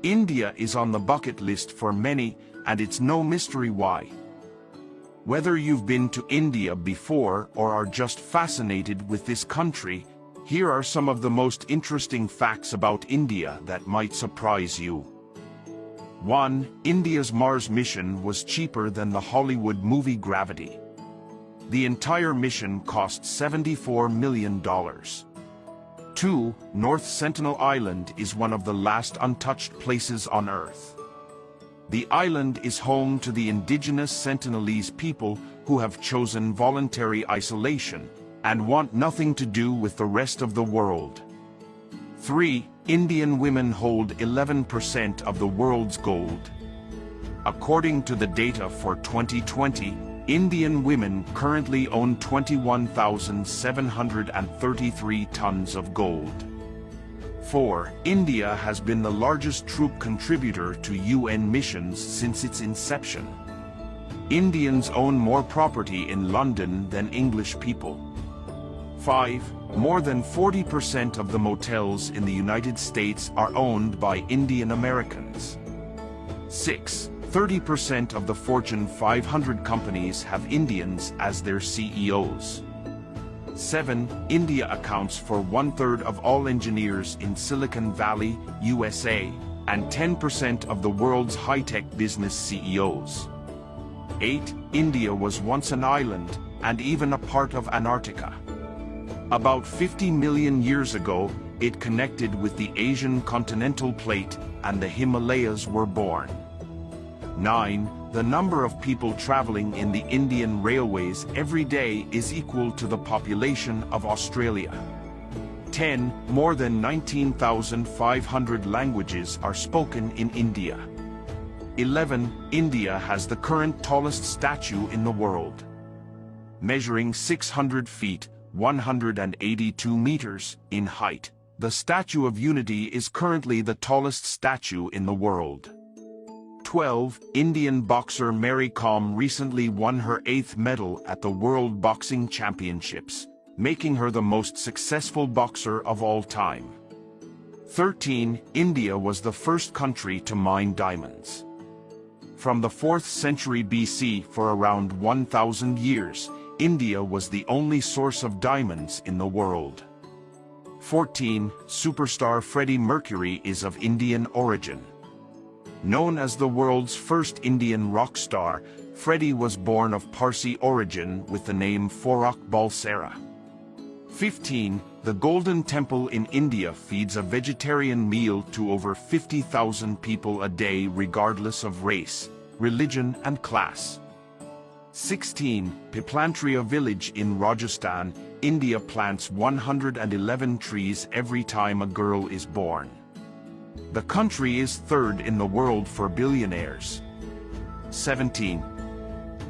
India is on the bucket list for many, and it's no mystery why. Whether you've been to India before or are just fascinated with this country, here are some of the most interesting facts about India that might surprise you. 1. India's Mars mission was cheaper than the Hollywood movie Gravity. The entire mission cost $74 million. 2. North Sentinel Island is one of the last untouched places on Earth. The island is home to the indigenous Sentinelese people who have chosen voluntary isolation and want nothing to do with the rest of the world. 3. Indian women hold 11% of the world's gold. According to the data for 2020, Indian women currently own 21,733 tons of gold. 4. India has been the largest troop contributor to UN missions since its inception. Indians own more property in London than English people. 5. More than 40% of the motels in the United States are owned by Indian Americans. 6. 30% of the Fortune 500 companies have Indians as their CEOs. 7. India accounts for 1/3 of all engineers in Silicon Valley, USA, and 10% of the world's high-tech business CEOs. 8. India was once an island, and even a part of Antarctica. About 50 million years ago, it connected with the Asian continental plate, and the Himalayas were born. 9. The number of people traveling in the Indian railways every day is equal to the population of Australia. 10. More than 19,500 languages are spoken in India. 11. India has the current tallest statue in the world. Measuring 600 feet, 182 meters, in height, the Statue of Unity is currently the tallest statue in the world. 12. Indian boxer Mary Kom recently won her 8th medal at the World Boxing Championships, making her the most successful boxer of all time. 13. India was the first country to mine diamonds. From the 4th century BC for around 1,000 years, India was the only source of diamonds in the world. 14. Superstar Freddie Mercury is of Indian origin. Known as the world's first Indian rock star, Freddie was born of Parsi origin with the name Forak Balsara. 15. The Golden Temple in India feeds a vegetarian meal to over 50,000 people a day regardless of race, religion and class. 16. Piplantria village in Rajasthan, India plants 111 trees every time a girl is born. The country is 3rd in the world for billionaires. 17.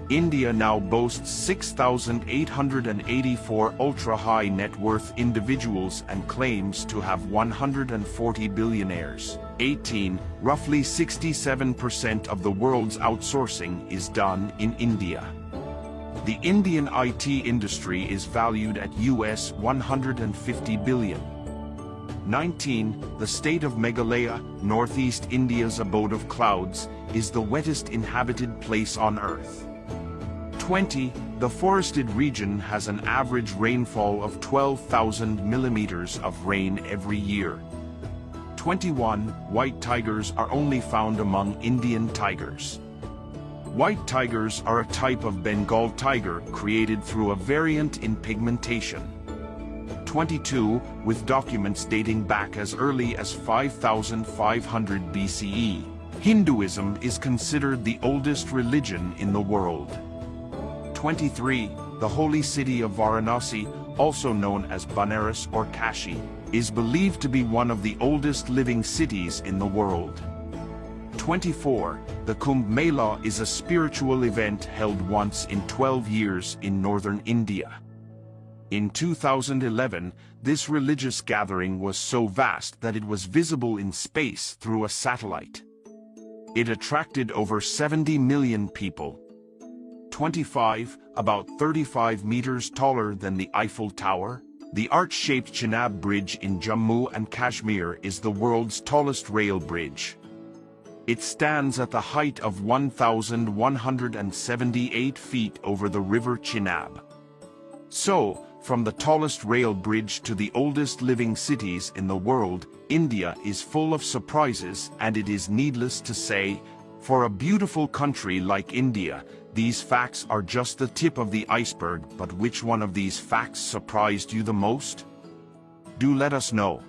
India now boasts 6,884 ultra-high net worth individuals and claims to have 140 billionaires. 18. Roughly 67% of the world's outsourcing is done in India. The Indian IT industry is valued at US $150 billion. 19. The state of Meghalaya, northeast India's abode of clouds, is the wettest inhabited place on Earth. 20. The forested region has an average rainfall of 12,000 millimeters of rain every year. 21. White tigers are only found among Indian tigers. White tigers are a type of Bengal tiger created through a variant in pigmentation. 22. With documents dating back as early as 5,500 BCE, Hinduism is considered the oldest religion in the world. 23. The holy city of Varanasi, also known as Banaras or Kashi, is believed to be one of the oldest living cities in the world. 24. The Kumbh Mela is a spiritual event held once in 12 years in northern India. In 2011, this religious gathering was so vast that it was visible in space through a satellite. It attracted over 70 million people. 25. About 35 meters taller than the Eiffel Tower, the arch-shaped Chenab Bridge in Jammu and Kashmir is the world's tallest rail bridge. It stands at the height of 1,178 feet over the river Chenab. So, from the tallest rail bridge to the oldest living cities in the world, India is full of surprises, and it is needless to say, for a beautiful country like India, these facts are just the tip of the iceberg. But which one of these facts surprised you the most? Do let us know.